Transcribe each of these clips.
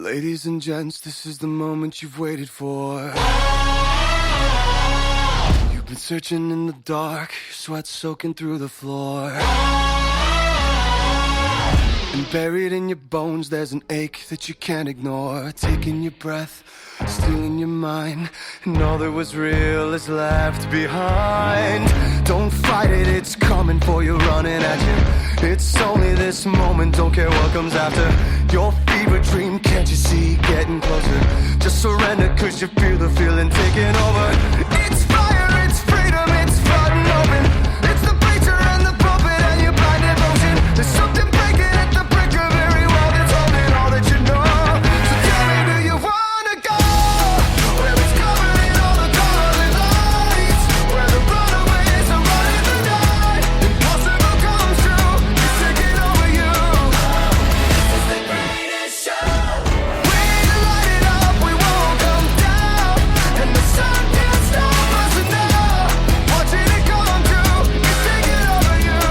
Ladies and gents, this is the moment you've waited for. You've been searching in the dark, sweat soaking through the floor. And buried in your bones, there's an ache that you can't ignore. Taking your breath, stealing your mind, and all that was real is left behind. Don't fight it, it's coming for you, running at you. It's only this moment, don't care what comes after. Your fever dream, can't you see, getting closer? Just surrender, cause you feel the feeling taking over. It's fire, it's freedom, it's flooding open. It's the preacher and the pulpit and your blind devotion. There's something breaking at the brink of every wall that's holding all that you know. So tell me, do you wanna go where it's covered in all the colored lights, where the runaways are running the night? Impossible comes true, it's taking over you. This is the greatest show. We light it up, we won't come down, and the sun can't stop us now. Watching it come true, it's taking over you.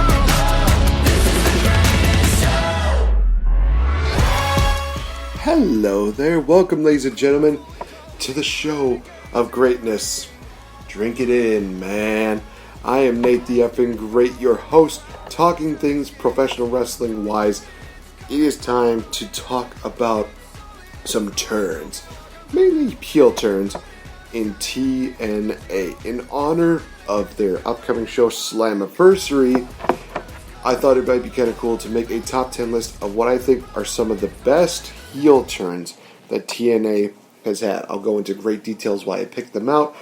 This is the greatest show. Hello there, welcome ladies and gentlemen to the show of greatness. Drink it in, man. I am NateFNGreat, your host, talking things professional wrestling wise. It is time to talk about some turns, mainly heel turns, in TNA. In honor of their upcoming show Slammiversary, I thought it might be kind of cool to make a top 10 list of what I think are some of the best heel turns that TNA has had. I'll go into great details why I picked them out,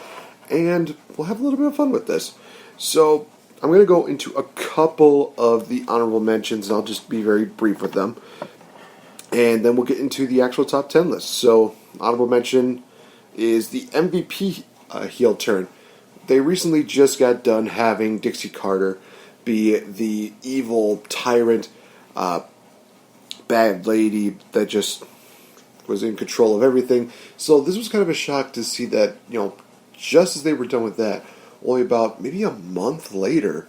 and we'll have a little bit of fun with this. So, I'm going to go into a couple of the honorable mentions, and I'll just be very brief with them. And then we'll get into the actual top 10 list. So, honorable mention is the MVP heel turn. They recently just got done having Dixie Carter be the evil tyrant, bad lady that just was in control of everything. So this was kind of a shock to see that, just as they were done with that, only about maybe a month later,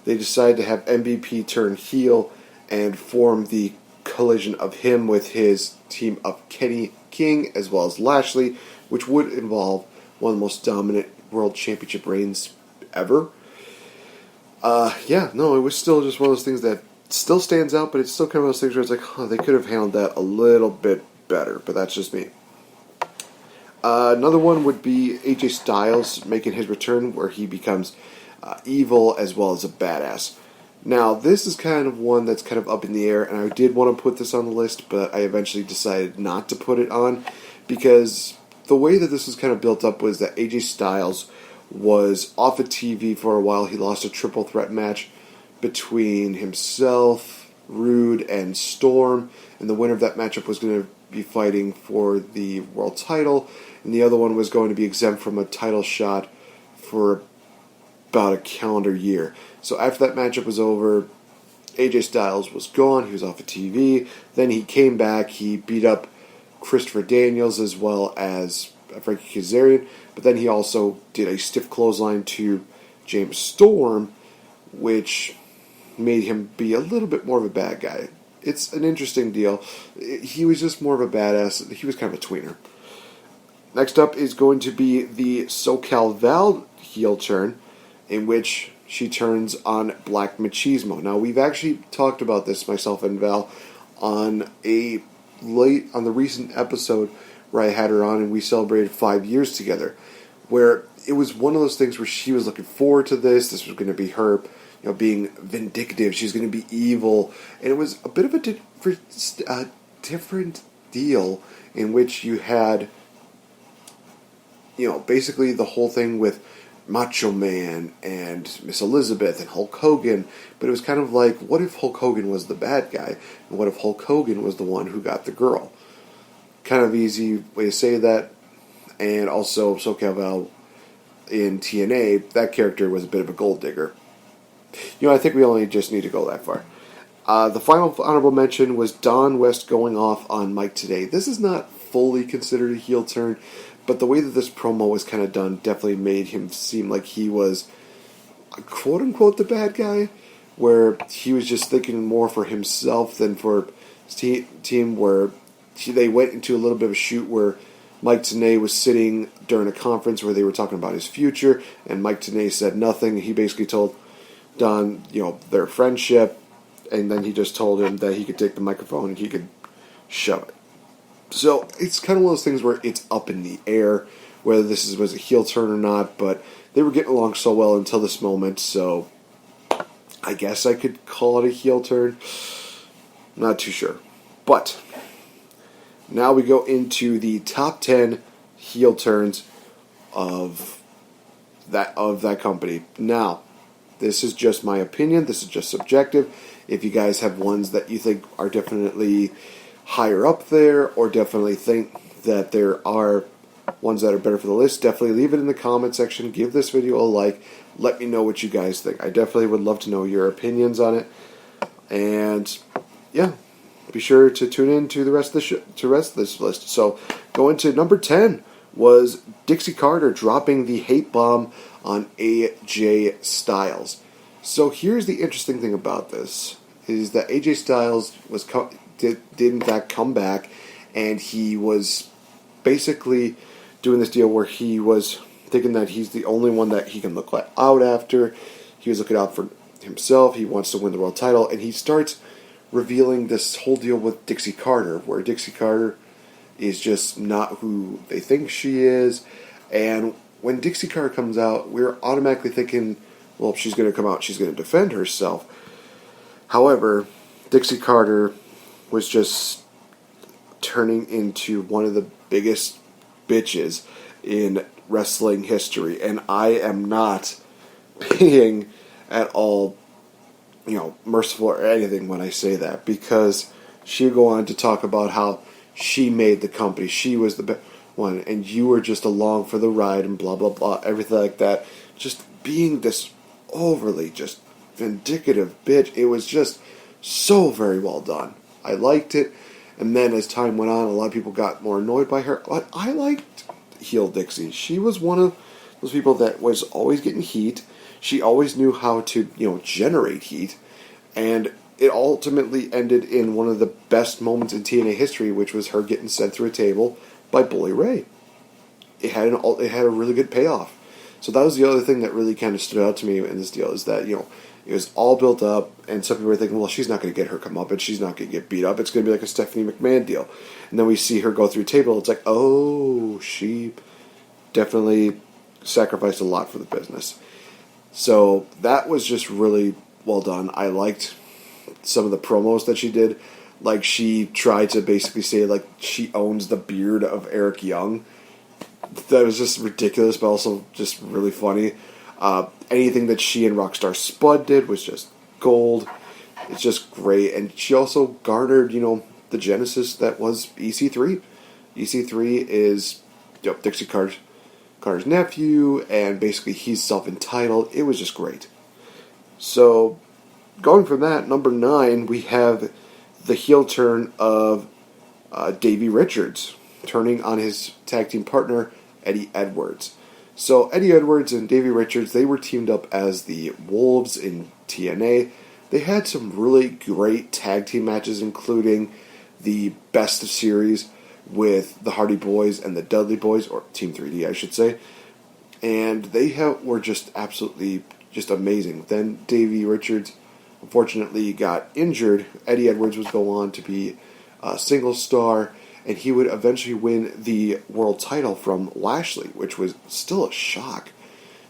they decided to have MVP turn heel and form the collision of him with his team of Kenny King as well as Lashley, which would involve one of the most dominant world championship reigns ever. It was still just one of those things that still stands out, but it's still kind of one of those things where it's like, they could have handled that a little bit better, but that's just me. Another one would be AJ Styles making his return, where he becomes evil as well as a badass. Now, this is kind of one that's kind of up in the air, and I did want to put this on the list, but I eventually decided not to put it on, because the way that this was kind of built up was that AJ Styles was off of TV for a while. He lost a triple threat match between himself, Rude, and Storm, and the winner of that matchup was going to be fighting for the world title, and the other one was going to be exempt from a title shot for about a calendar year. So after that matchup was over, AJ Styles was gone. He was off of TV. Then he came back. He beat up Christopher Daniels as well as Frankie Kazarian, but then he also did a stiff clothesline to James Storm, which made him be a little bit more of a bad guy. It's an interesting deal. He was just more of a badass. He was kind of a tweener. Next up is going to be the SoCal Val heel turn, in which she turns on Black Machismo. Now, we've actually talked about this, myself and Val, on the recent episode where I had her on and we celebrated 5 years together, where it was one of those things where she was looking forward to this. This was going to be her, being vindictive. She was going to be evil, and it was a bit of a different deal in which you had, basically the whole thing with Macho Man and Miss Elizabeth and Hulk Hogan, but it was kind of like, what if Hulk Hogan was the bad guy, and what if Hulk Hogan was the one who got the girl? Kind of easy way to say that. And also SoCal Val in TNA, that character was a bit of a gold digger. I think we only just need to go that far. The final honorable mention was Don West going off on Mike Today. This is not fully considered a heel turn, but the way that this promo was kind of done definitely made him seem like he was, quote-unquote, the bad guy, where he was just thinking more for himself than for his team, where they went into a little bit of a shoot where Mike Tenay was sitting during a conference where they were talking about his future, and Mike Tenay said nothing. He basically told Don, their friendship, and then he just told him that he could take the microphone and he could shove it. So it's kind of one of those things where it's up in the air whether this was a heel turn or not, but they were getting along so well until this moment, so I guess I could call it a heel turn. Not too sure. But now we go into the top 10 heel turns of that company. Now, this is just my opinion. This is just subjective. If you guys have ones that you think are definitely higher up there, or definitely think that there are ones that are better for the list, definitely leave it in the comment section. Give this video a like. Let me know what you guys think. I definitely would love to know your opinions on it. And yeah, be sure to tune in to the rest of this list. So going to number 10 was Dixie Carter dropping the hate bomb on AJ Styles. So here's the interesting thing about this, is that AJ Styles did in fact come back, and he was basically doing this deal where he was thinking that he's the only one that he can look out after. He was looking out for himself. He wants to win the world title, and he starts revealing this whole deal with Dixie Carter, where Dixie Carter is just not who they think she is. And when Dixie Carter comes out, we're automatically thinking, well, if she's going to come out, she's going to defend herself. However, Dixie Carter was just turning into one of the biggest bitches in wrestling history, and I am not being at all, merciful or anything when I say that, because she'll go on to talk about how she made the company, she was the best one, and you were just along for the ride, and blah blah blah, everything like that. Just being this overly just vindictive bitch. It was just so very well done. I liked it. And then as time went on, a lot of people got more annoyed by her. But I liked heel Dixie. She was one of those people that was always getting heat. She always knew how to, generate heat. And it ultimately ended in one of the best moments in TNA history, which was her getting sent through a table by Bully Ray. It had a really good payoff. So that was the other thing that really kind of stood out to me in this deal, is that, it was all built up, and some people were thinking, well, she's not going to get her comeuppance, she's not going to get beat up, it's going to be like a Stephanie McMahon deal. And then we see her go through a table, it's like, oh, she definitely sacrificed a lot for the business. So that was just really well done. I liked some of the promos that she did. Like, she tried to basically say, like, she owns the beard of Eric Young. That was just ridiculous, but also just really funny. Anything that she and Rockstar Spud did was just gold. It's just great. And she also garnered, the genesis that was EC3. EC3 is Dixie Carter's nephew, and basically he's self-entitled. It was just great. So, going from that, number 9, we have the heel turn of Davey Richards, turning on his tag team partner, Eddie Edwards. So Eddie Edwards and Davey Richards, they were teamed up as the Wolves in TNA. They had some really great tag team matches, including the Best of Series with the Hardy Boys and the Dudley Boys, or Team 3D, I should say. And they were just absolutely just amazing. Then Davey Richards, unfortunately, got injured. Eddie Edwards would go on to be a single star, and he would eventually win the world title from Lashley, which was still a shock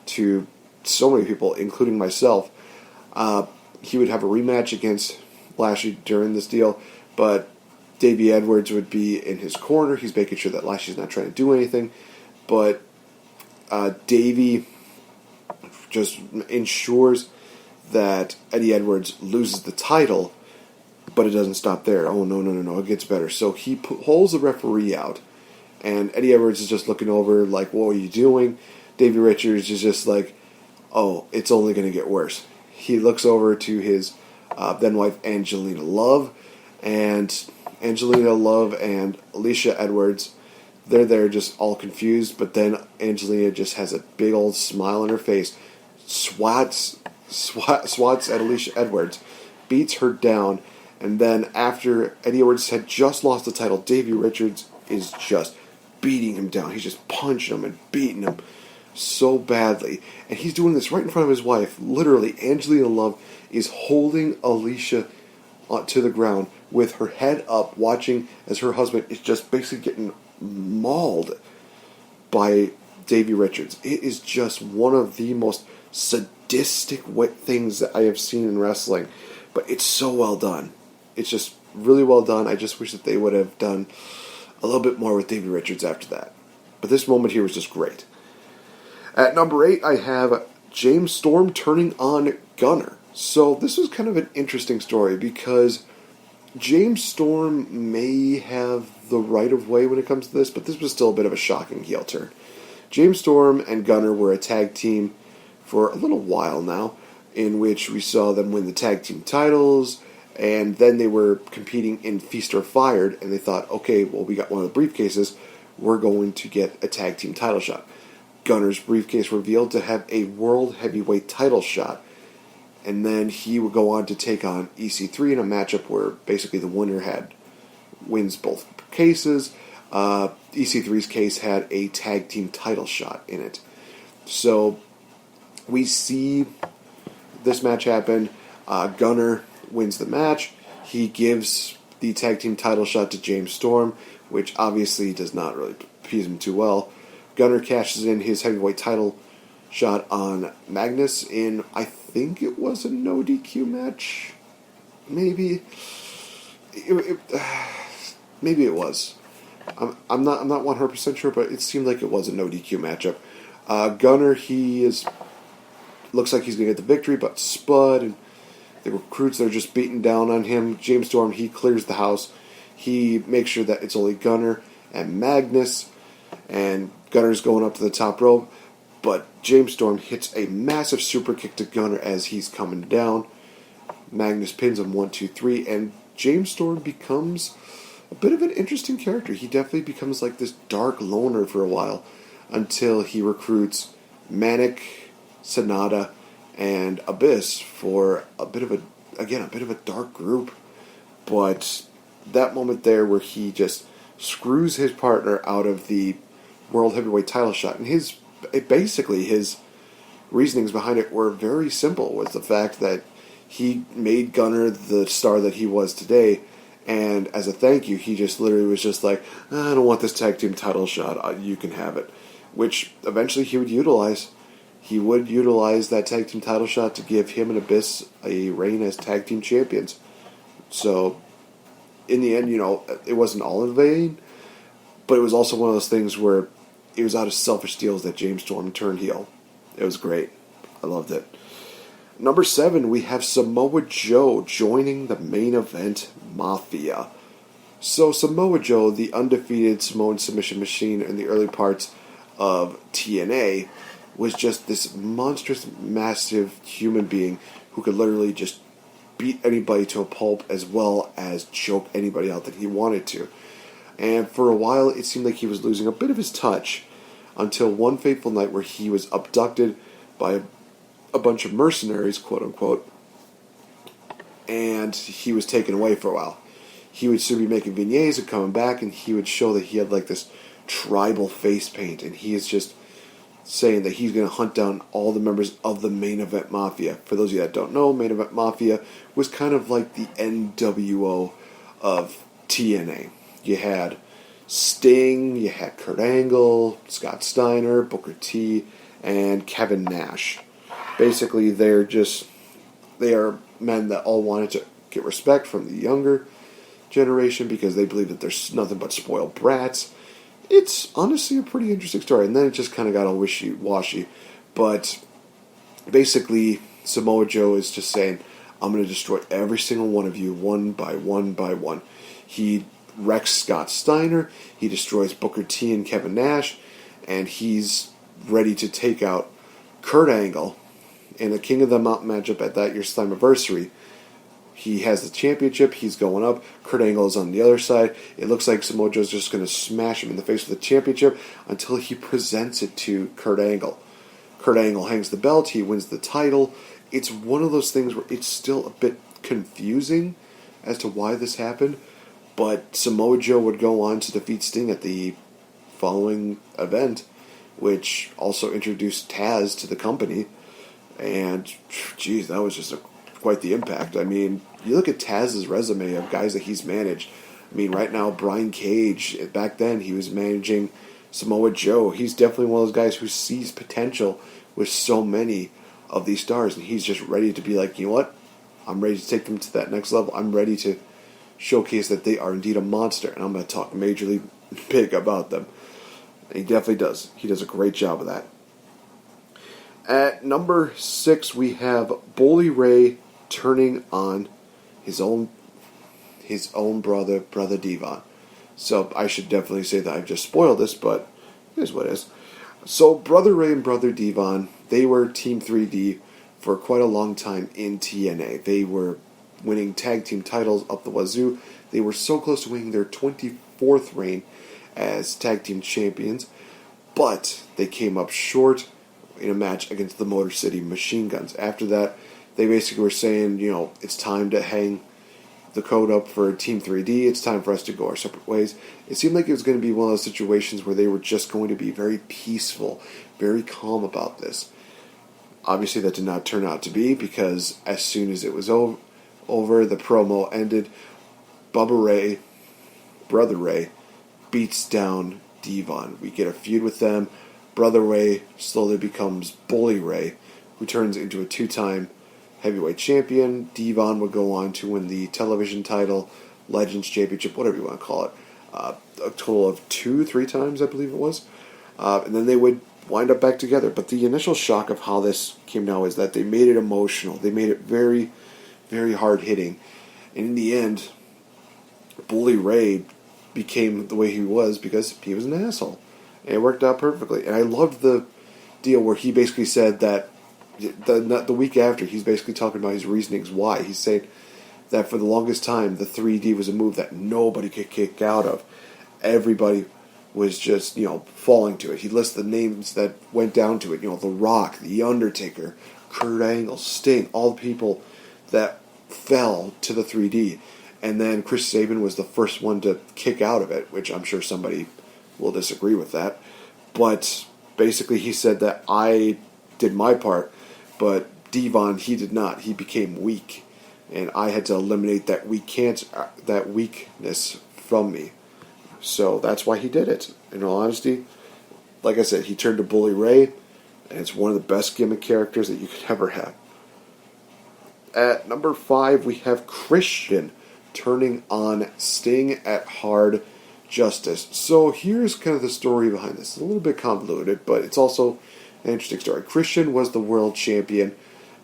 to so many people, including myself. He would have a rematch against Lashley during this deal, but Davey Edwards would be in his corner. He's making sure that Lashley's not trying to do anything, but Davey just ensures that Eddie Edwards loses the title. But it doesn't stop there. Oh, no, it gets better. So he pulls the referee out, and Eddie Edwards is just looking over like, what are you doing? Davey Richards is just like, oh, it's only going to get worse. He looks over to his then-wife Angelina Love, and Angelina Love and Alicia Edwards, they're there just all confused, but then Angelina just has a big old smile on her face, swats at Alicia Edwards, beats her down, And then after Eddie Edwards had just lost the title, Davey Richards is just beating him down. He's just punching him and beating him so badly. And he's doing this right in front of his wife. Literally, Angelina Love is holding Alicia to the ground with her head up, watching as her husband is just basically getting mauled by Davey Richards. It is just one of the most sadistic things that I have seen in wrestling. But it's so well done. It's just really well done. I just wish that they would have done a little bit more with Davey Richards after that. But this moment here was just great. At number 8, I have James Storm turning on Gunner. So this was kind of an interesting story because James Storm may have the right of way when it comes to this, but this was still a bit of a shocking heel turn. James Storm and Gunner were a tag team for a little while now, in which we saw them win the tag team titles, and then they were competing in Feast or Fired, and they thought, okay, well, we got one of the briefcases, we're going to get a tag team title shot. Gunner's briefcase revealed to have a World Heavyweight title shot, and then he would go on to take on EC3 in a matchup where basically the winner wins both cases. EC3's case had a tag team title shot in it. So we see this match happen. Gunner wins the match. He gives the tag team title shot to James Storm, which obviously does not really please him too well. Gunner cashes in his heavyweight title shot on Magnus in, I think it was a no DQ match. Maybe it was. I'm not 100% sure, but it seemed like it was a no DQ matchup. Gunner, looks like he's gonna get the victory, but Spud and the recruits, they're just beating down on him. James Storm, he clears the house. He makes sure that it's only Gunner and Magnus, and Gunner's going up to the top rope, but James Storm hits a massive super kick to Gunner as he's coming down. Magnus pins him 1, 2, 3, and James Storm becomes a bit of an interesting character. He definitely becomes like this dark loner for a while until he recruits Manic, Sonata, and Abyss for a bit of a dark group. But that moment there where he just screws his partner out of the World Heavyweight title shot, and his reasonings behind it were very simple, was the fact that he made Gunner the star that he was today, and as a thank you, he just literally was just like, I don't want this tag team title shot, you can have it. Which eventually he would utilize. He would utilize that tag team title shot to give him and Abyss a reign as tag team champions. So, in the end, it wasn't all in vain, but it was also one of those things where it was out of selfish deals that James Storm turned heel. It was great. I loved it. Number 7, we have Samoa Joe joining the main event Mafia. So Samoa Joe, the undefeated Samoan submission machine in the early parts of TNA, was just this monstrous, massive human being who could literally just beat anybody to a pulp as well as choke anybody out that he wanted to. And for a while, it seemed like he was losing a bit of his touch until one fateful night where he was abducted by a bunch of mercenaries, quote-unquote, and he was taken away for a while. He would soon be making vignettes and coming back, and he would show that he had like this tribal face paint, and he is just saying that he's going to hunt down all the members of the Main Event Mafia. For those of you that don't know, Main Event Mafia was kind of like the NWO of TNA. You had Sting, you had Kurt Angle, Scott Steiner, Booker T, and Kevin Nash. Basically, they are men that all wanted to get respect from the younger generation because they believe that there's nothing but spoiled brats. It's honestly a pretty interesting story, and then it just kind of got all wishy-washy. But basically, Samoa Joe is just saying, I'm going to destroy every single one of you one by one by one. He wrecks Scott Steiner, he destroys Booker T and Kevin Nash, and he's ready to take out Kurt Angle in a King of the Mountain matchup at that year's Slammiversary. He has the championship, he's going up, Kurt Angle is on the other side. It looks like Samoa Joe's just going to smash him in the face with the championship until he presents it to Kurt Angle. Kurt Angle hangs the belt, he wins the title. It's one of those things where it's still a bit confusing as to why this happened, but Samoa Joe would go on to defeat Sting at the following event, which also introduced Taz to the company. And, geez, that was just quite the impact. I mean, you look at Taz's resume of guys that he's managed. I mean, right now, Brian Cage, back then, he was managing Samoa Joe. He's definitely one of those guys who sees potential with so many of these stars, and he's just ready to be like, you know what? I'm ready to take them to that next level. I'm ready to showcase that they are indeed a monster, and I'm going to talk majorly big about them. And he definitely does. He does a great job of that. At number 6, we have Bully Ray turning on his own brother Devon. So I should definitely say that I've just spoiled this, but it is what it is. So Brother Ray and Brother Devon, they were Team 3D for quite a long time in TNA. They were winning tag team titles up the wazoo. They were so close to winning their 24th reign as tag team champions, but they came up short in a match against the Motor City Machine Guns. After that, they basically were saying, you know, it's time to hang the code up for Team 3D. It's time for us to go our separate ways. It seemed like it was going to be one of those situations where they were just going to be very peaceful, very calm about this. Obviously, that did not turn out to be, because as soon as it was over, the promo ended. Brother Ray, beats down Devon. We get a feud with them. Brother Ray slowly becomes Bully Ray, who turns into a 2-time heavyweight champion. Devon would go on to win the television title, Legends Championship, whatever you want to call it. A total of 2-3 times, I believe it was. And then they would wind up back together. But the initial shock of how this came down is that they made it emotional. They made it very, very hard-hitting. And in the end, Bully Ray became the way he was because he was an asshole. And it worked out perfectly. And I loved the deal where he basically said that the week after, he's basically talking about his reasonings why. He's saying that for the longest time, the 3D was a move that nobody could kick out of. Everybody was just, falling to it. He lists the names that went down to it. The Rock, The Undertaker, Kurt Angle, Sting, all the people that fell to the 3D. And then Chris Sabin was the first one to kick out of it, which I'm sure somebody will disagree with that. But basically he said that I did my part, but Devon, he did not. He became weak. And I had to eliminate that weakness from me. So that's why he did it. In all honesty, like I said, he turned to Bully Ray, and it's one of the best gimmick characters that you could ever have. At number 5, we have Christian turning on Sting at Hard Justice. So here's kind of the story behind this. It's a little bit convoluted, but it's also an interesting story. Christian was the world champion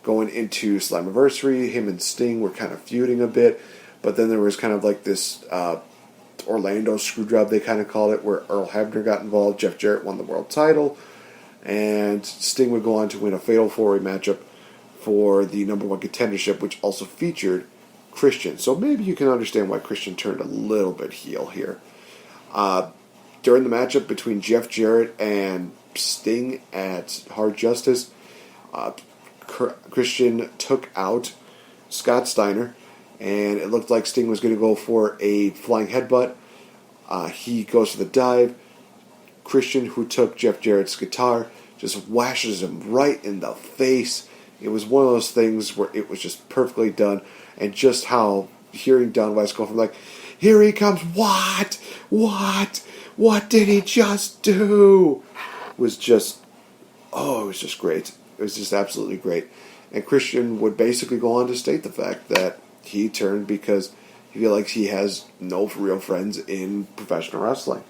going into Slammiversary. Him and Sting were kind of feuding a bit, but then there was kind of like this Orlando Screwjob, they kind of called it, where Earl Hebner got involved. Jeff Jarrett won the world title, and Sting would go on to win a Fatal 4-Way matchup for the number 1 contendership, which also featured Christian. So maybe you can understand why Christian turned a little bit heel here. During the matchup between Jeff Jarrett and Sting at Hard Justice, Christian took out Scott Steiner, and it looked like Sting was going to go for a flying headbutt. He goes for the dive. Christian, who took Jeff Jarrett's guitar, just whashes him right in the face. It was one of those things where it was just perfectly done. And just how hearing Don Weiss go from like, here he comes, what did he just do? Was just, it was just great. It was just absolutely great. And Christian would basically go on to state the fact that he turned because he feels like he has no real friends in professional wrestling.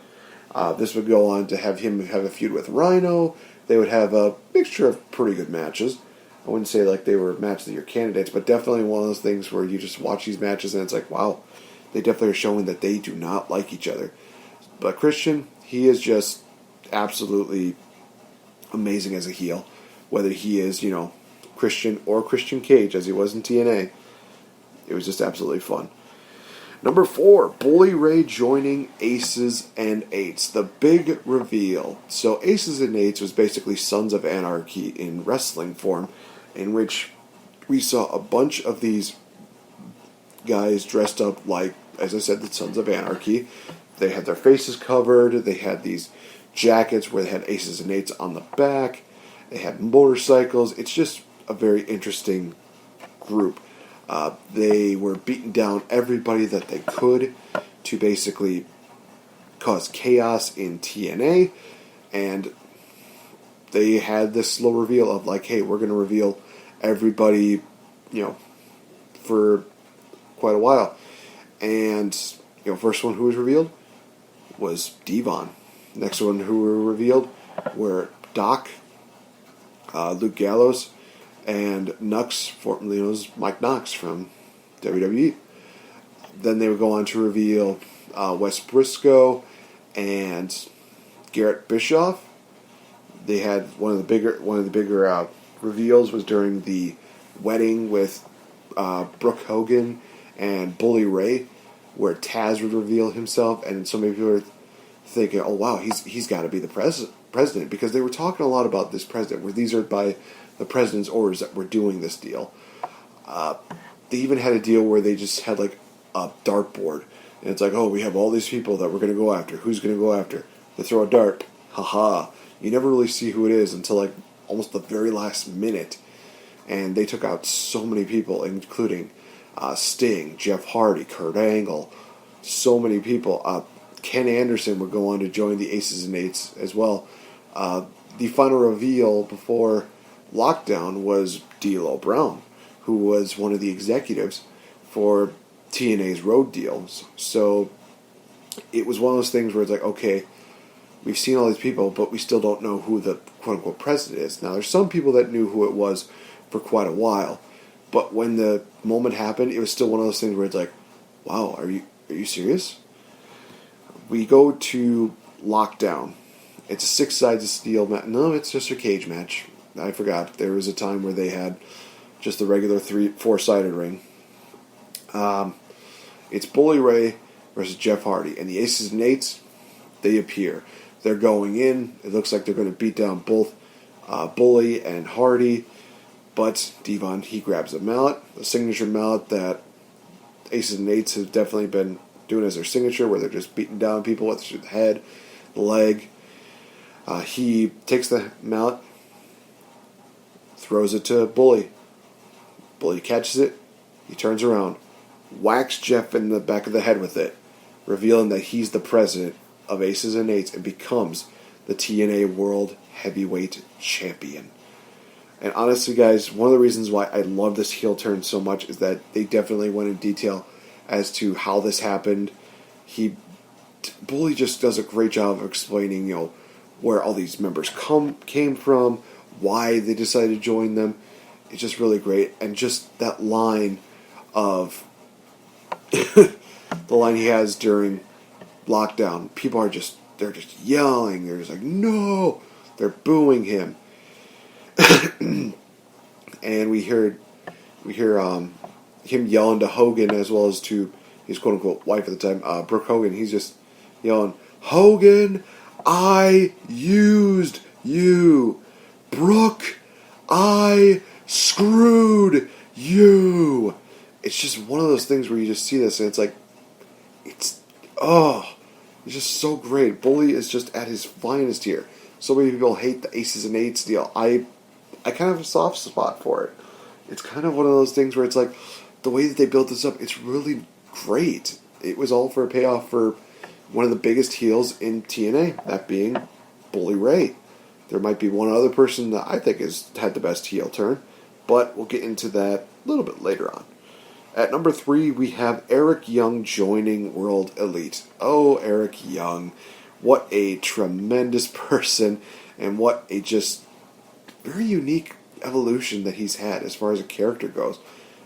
This would go on to have him have a feud with Rhino. They would have a mixture of pretty good matches. I wouldn't say like they were match of the year candidates, but definitely one of those things where you just watch these matches and it's like, wow, they definitely are showing that they do not like each other. But Christian, he is just absolutely amazing as a heel. Whether he is, Christian or Christian Cage, as he was in TNA, it was just absolutely fun. Number 4, Bully Ray joining Aces and Eights. The big reveal. So Aces and Eights was basically Sons of Anarchy in wrestling form, in which we saw a bunch of these guys dressed up like, as I said, the Sons of Anarchy. They had their faces covered. They had these jackets where they had aces and eights on the back. They had motorcycles. It's just a very interesting group. They were beating down everybody that they could to basically cause chaos in TNA, and they had this slow reveal of like, hey, we're going to reveal everybody, for quite a while. And, first one who was revealed was Devon. Next one who were revealed were Doc, Luke Gallows, and Nux, formerly known as Mike Knox from WWE. Then they would go on to reveal Wes Briscoe and Garrett Bischoff. They had one of the bigger reveals was during the wedding with Brooke Hogan and Bully Ray, where Taz would reveal himself, and so many people were thinking, "Oh wow, he's got to be the president," because they were talking a lot about this president, where these are by the president's orders that we're doing this deal. They even had a deal where they just had like a dartboard, and it's like, oh, we have all these people that we're going to go after. Who's going to go after? They throw a dart. Haha. You never really see who it is until like almost the very last minute. And they took out so many people, including Sting, Jeff Hardy, Kurt Angle, so many people. Ken Anderson would go on to join the Aces and Eights as well. The final reveal before Lockdown was D'Lo Brown, who was one of the executives for TNA's road deals. So it was one of those things where it's like, okay, we've seen all these people, but we still don't know who the quote-unquote president is. Now, there's some people that knew who it was for quite a while, but when the moment happened, it was still one of those things where it's like, wow, are you serious? We go to Lockdown. It's a 6 sides of steel match. No, it's just a cage match. I forgot. There was a time where they had just the regular 4-sided ring. It's Bully Ray versus Jeff Hardy, and the Aces and Eights, they appear. They're going in. It looks like they're going to beat down both Bully and Hardy, but Devon, he grabs a mallet, a signature mallet that Aces and Eights have definitely been doing as their signature, where they're just beating down people with the head, the leg. He takes the mallet, throws it to Bully. Bully catches it. He turns around, whacks Jeff in the back of the head with it, revealing that he's the president of Aces and Eights and becomes the TNA World Heavyweight Champion. And honestly, guys, one of the reasons why I love this heel turn so much is that they definitely went in detail as to how this happened. Bully just does a great job of explaining, where all these members came from, why they decided to join them. It's just really great. And just that line of the line he has during Lockdown, people are they're just yelling. They're just like, no! They're booing him. And we hear him yelling to Hogan as well as to his quote-unquote wife at the time, Brooke Hogan. He's just yelling, Hogan, I used you. Brooke, I screwed you. It's just one of those things where you just see this and it's like, it's just so great. Bully is just at his finest here. So many people hate the Aces and Eights deal. I kind of have a soft spot for it. It's kind of one of those things where it's like, the way that they built this up, it's really great. It was all for a payoff for one of the biggest heels in TNA, that being Bully Ray. There might be one other person that I think has had the best heel turn, but we'll get into that a little bit later on. At number 3, we have Eric Young joining World Elite. Oh, Eric Young. What a tremendous person, and what a just very unique evolution that he's had as far as a character goes.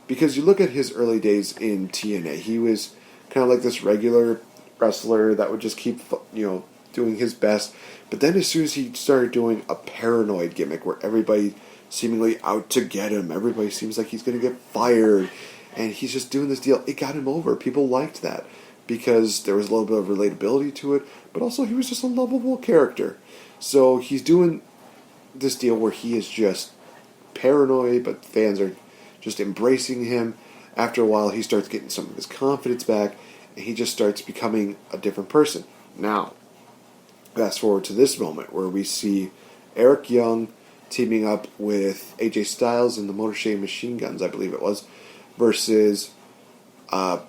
Because you look at his early days in TNA, he was kind of like this regular wrestler that would just keep, doing his best. But then as soon as he started doing a paranoid gimmick where everybody seemingly out to get him, everybody seems like he's going to get fired, and he's just doing this deal, it got him over. People liked that because there was a little bit of relatability to it, but also he was just a lovable character. So he's doing this deal where he is just paranoid, but fans are just embracing him. After a while, he starts getting some of his confidence back, and he just starts becoming a different person. Now, fast forward to this moment where we see Eric Young teaming up with AJ Styles and the Motor City Machine Guns, I believe it was, versus it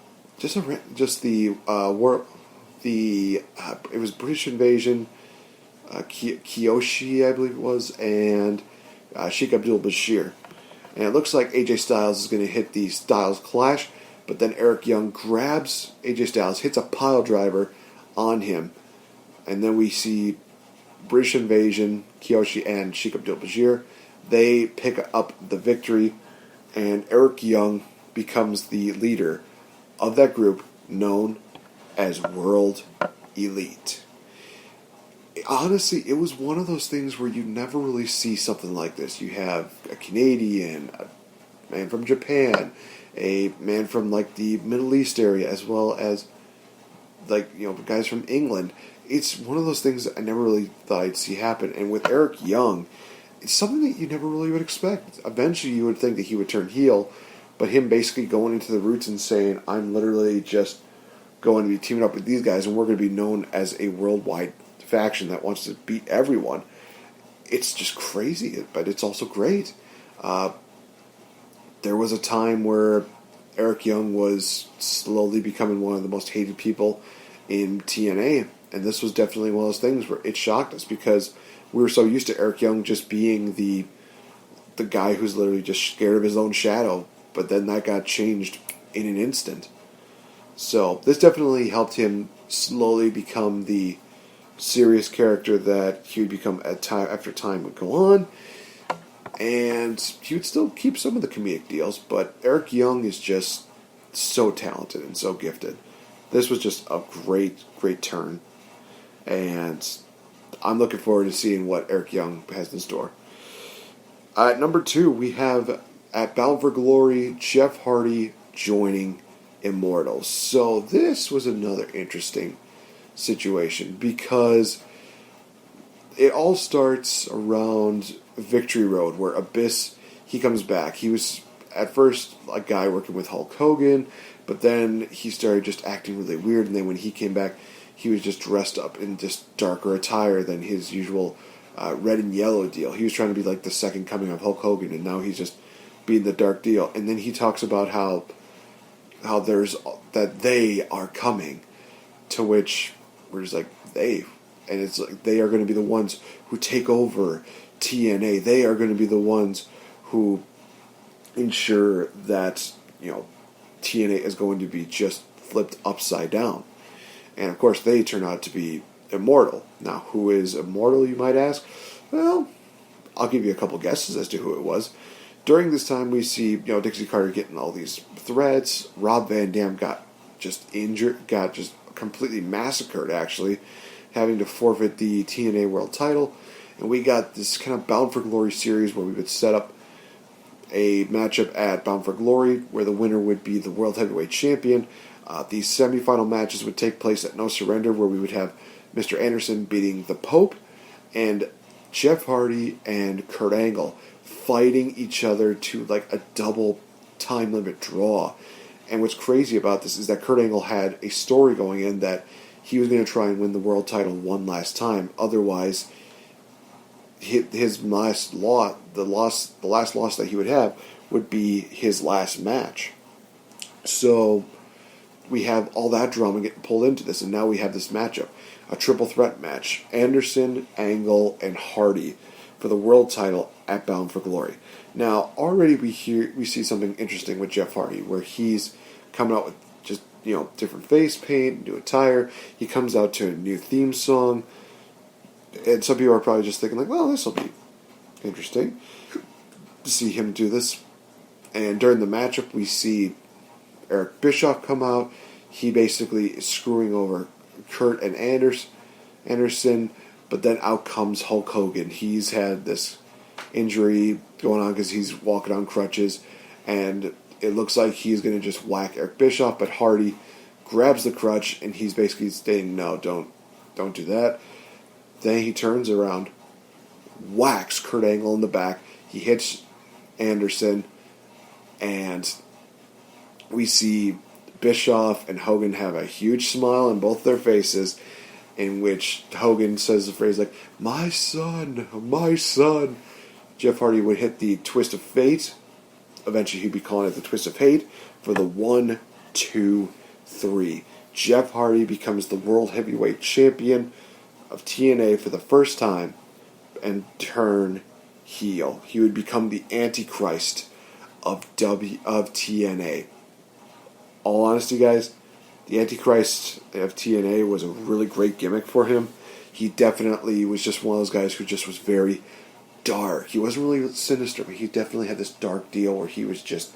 was British Invasion, Kiyoshi, I believe it was, and Sheik Abdul-Bashir. And it looks like AJ Styles is going to hit the Styles Clash, but then Eric Young grabs AJ Styles, hits a pile driver on him, and then we see British Invasion, Kiyoshi, and Sheik Abdul-Bashir. They pick up the victory, and Eric Young becomes the leader of that group known as World Elite. Honestly, it was one of those things where you never really see something like this. You have a Canadian, a man from Japan, a man from like the Middle East area, as well as guys from England. It's one of those things that I never really thought I'd see happen. And with Eric Young, it's something that you never really would expect. Eventually, you would think that he would turn heel, but him basically going into the roots and saying, I'm literally just going to be teaming up with these guys, and we're going to be known as a worldwide faction that wants to beat everyone. It's just crazy, but it's also great. There was a time where Eric Young was slowly becoming one of the most hated people in TNA, and this was definitely one of those things where it shocked us because we were so used to Eric Young just being the guy who's literally just scared of his own shadow, but then that got changed in an instant. So this definitely helped him slowly become the serious character that he would become after time would go on, and he would still keep some of the comedic deals, but Eric Young is just so talented and so gifted. This was just a great turn, and I'm looking forward to seeing what Eric Young has in store. At number 2, we have at Bound for Glory, Jeff Hardy joining Immortal. So this was another interesting situation because it all starts around Victory Road where Abyss, he comes back. He was at first a guy working with Hulk Hogan, but then he started just acting really weird, and then when he came back, he was just dressed up in just darker attire than his usual red and yellow deal. He was trying to be like the second coming of Hulk Hogan, and now he's just being the dark deal. And then he talks about how they are coming, to which we're just like, they, and it's like they are going to be the ones who take over TNA. They are going to be the ones who ensure that TNA is going to be just flipped upside down. And of course, they turn out to be Immortal. Now, who is Immortal, you might ask? Well, I'll give you a couple guesses as to who it was. During this time, we see Dixie Carter getting all these threats. Rob Van Dam got just injured, got just completely massacred, actually, having to forfeit the TNA World Title. And we got this kind of Bound for Glory series where we would set up a matchup at Bound for Glory where the winner would be the World Heavyweight Champion. These semifinal matches would take place at No Surrender, where we would have Mr. Anderson beating the Pope and Jeff Hardy and Kurt Angle fighting each other to like a double time limit draw. And what's crazy about this is that Kurt Angle had a story going in that he was going to try and win the world title one last time. Otherwise, his last loss, the last loss that he would have, would be his last match. So we have all that drama getting pulled into this, and now we have this matchup, a triple threat match: Anderson, Angle, and Hardy for the world title at Bound for Glory. Now, already we see something interesting with Jeff Hardy, where he's coming out with just different face paint, new attire. He comes out to a new theme song, and some people are probably just thinking like, well, this will be interesting to see him do this. And during the matchup, we see Eric Bischoff come out. He basically is screwing over Kurt and Anderson, but then out comes Hulk Hogan. He's had this injury going on because he's walking on crutches, and it looks like he's going to just whack Eric Bischoff, but Hardy grabs the crutch, and he's basically stating, no, don't do that. Then he turns around, whacks Kurt Angle in the back. He hits Anderson, and we see Bischoff and Hogan have a huge smile on both their faces, in which Hogan says the phrase like, my son, my son. Jeff Hardy would hit the twist of fate. Eventually he'd be calling it the twist of hate for the 1, 2, 3. Jeff Hardy becomes the World Heavyweight Champion of TNA for the first time and turn heel. He would become the Antichrist of TNA. All honesty, guys, the Antichrist of TNA was a really great gimmick for him. He definitely was just one of those guys who just was very dark. He wasn't really sinister, but he definitely had this dark deal where he was just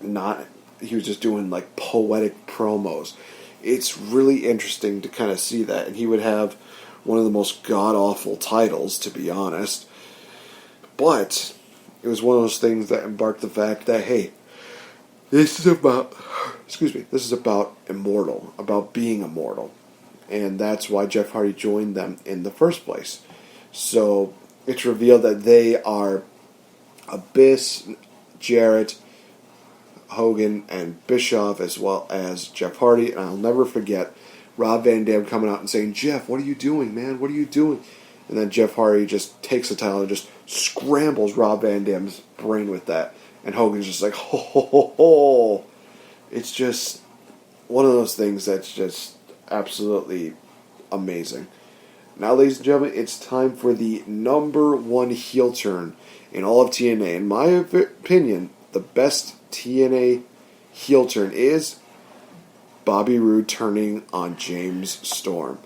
doing like poetic promos. It's really interesting to kind of see that, and he would have one of the most god-awful titles, to be honest. But it was one of those things that embarked the fact that, hey, this is about immortal, about being immortal. And that's why Jeff Hardy joined them in the first place. So it's revealed that they are Abyss, Jarrett, Hogan, and Bischoff, as well as Jeff Hardy. And I'll never forget Rob Van Dam coming out and saying, Jeff, what are you doing, man? What are you doing? And then Jeff Hardy just takes the title and just scrambles Rob Van Dam's brain with that. And Hogan's just like, ho, ho, ho, ho. It's just one of those things that's just absolutely amazing. Now, ladies and gentlemen, it's time for the number one heel turn in all of TNA. In my opinion, the best TNA heel turn is Bobby Roode turning on James Storm.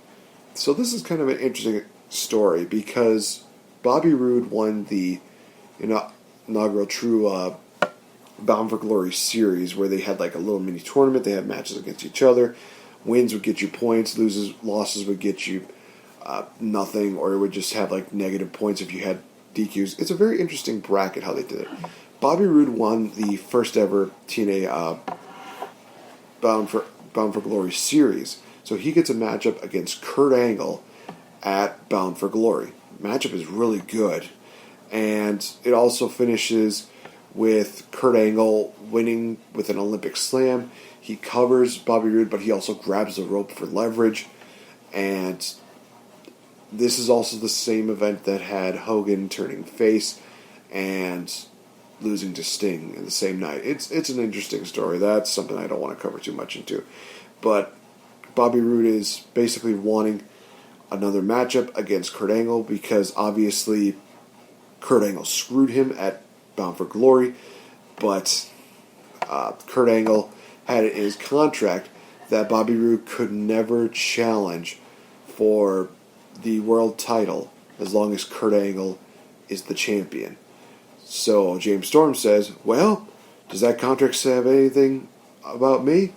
So this is kind of an interesting story because Bobby Roode won the inaugural True Bound for Glory series, where they had like a little mini tournament. They had matches against each other. Wins would get you points, losses would get you nothing, or it would just have like negative points if you had DQs. It's a very interesting bracket how they did it. Bobby Roode won the first ever TNA Bound for Glory series, so he gets a matchup against Kurt Angle at Bound for Glory. Matchup is really good, and it also finishes with Kurt Angle winning with an Olympic slam. He covers Bobby Roode, but he also grabs the rope for leverage. And this is also the same event that had Hogan turning face and losing to Sting in the same night. It's an interesting story. That's something I don't want to cover too much into. But Bobby Roode is basically wanting another matchup against Kurt Angle because obviously Kurt Angle screwed him at Bound for Glory, but Kurt Angle had it in his contract that Bobby Roode could never challenge for the world title as long as Kurt Angle is the champion. So James Storm says, well, does that contract say anything about me?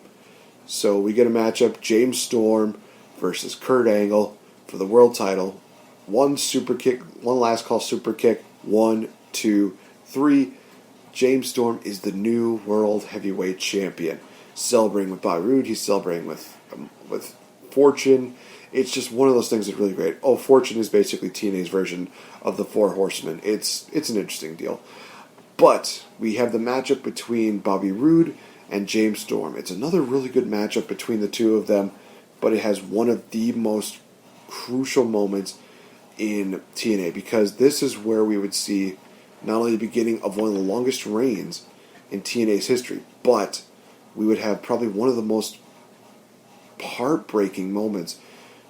So we get a matchup, James Storm versus Kurt Angle for the world title. One last call super kick, 1, 2, 3. James Storm is the new World Heavyweight Champion. Celebrating with Bobby Roode, he's celebrating with Fortune. It's just one of those things that's really great. Oh, Fortune is basically TNA's version of the Four Horsemen. It's an interesting deal. But we have the matchup between Bobby Roode and James Storm. It's another really good matchup between the two of them, but it has one of the most crucial moments in TNA because this is where we would see not only the beginning of one of the longest reigns in TNA's history, but we would have probably one of the most heartbreaking moments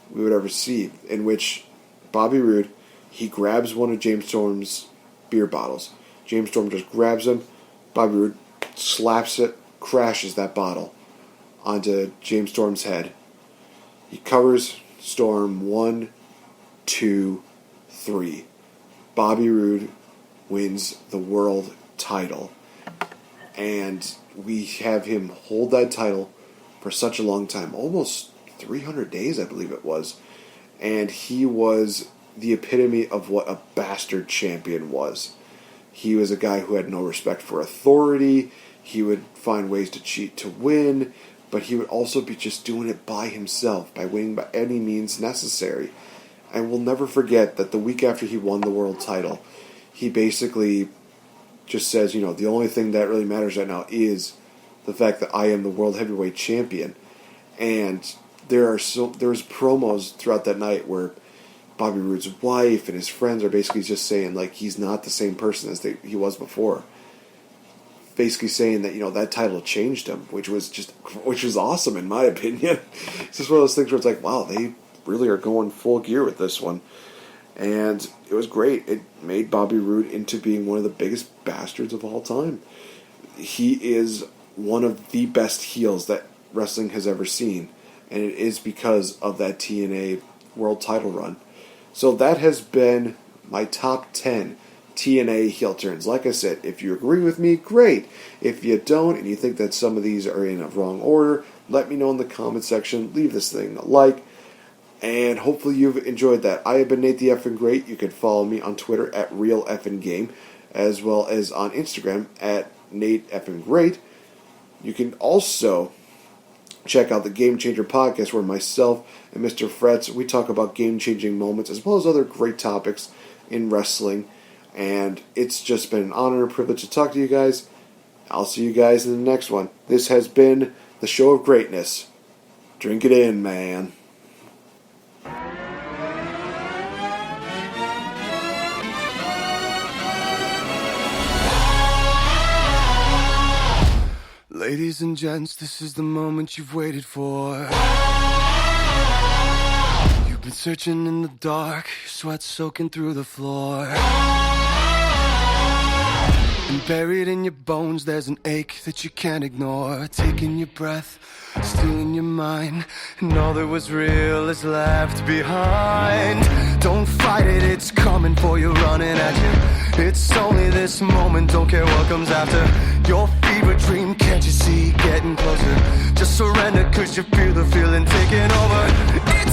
we would ever see, in which Bobby Roode, he grabs one of James Storm's beer bottles. James Storm just grabs him. Bobby Roode slaps it, crashes that bottle onto James Storm's head. He covers Storm 1, 2, 3. Bobby Roode wins the world title. And we have him hold that title for such a long time, almost 300 days, I believe it was. And he was the epitome of what a bastard champion was. He was a guy who had no respect for authority. He would find ways to cheat to win, but he would also be just doing it by himself, by winning by any means necessary. I will never forget that the week after he won the world title, he basically just says, the only thing that really matters right now is the fact that I am the World Heavyweight Champion. And there's promos throughout that night where Bobby Roode's wife and his friends are basically just saying, like, he's not the same person as he was before. Basically saying that, that title changed him, which was awesome in my opinion. It's just one of those things where it's like, wow, they really are going full gear with this one. And it was great. It made Bobby Roode into being one of the biggest bastards of all time. He is one of the best heels that wrestling has ever seen, and it is because of that TNA world title run. So that has been my top 10 TNA heel turns. Like I said, if you agree with me, great. If you don't, and you think that some of these are in a wrong order, let me know in the comment section. Leave this thing a like, and hopefully you've enjoyed that. I have been NateFNGreat. You can follow me on Twitter at RealFNGame, as well as on Instagram at NateFNGreat. You can also check out the Game Changer podcast, where myself and Mr. Fretz, we talk about game-changing moments as well as other great topics in wrestling. And it's just been an honor and privilege to talk to you guys. I'll see you guys in the next one. This has been the Show of Greatness. Drink it in, man. Ladies and gents, this is the moment you've waited for. You've been searching in the dark, your sweat soaking through the floor. And buried in your bones, there's an ache that you can't ignore. Taking your breath, stealing your mind, and all that was real is left behind. Don't fight it, it's coming for you, running at you. It's only this moment, don't care what comes after. Your fever dream, can't you see, getting closer? Just surrender, cause you feel the feeling taking over. It's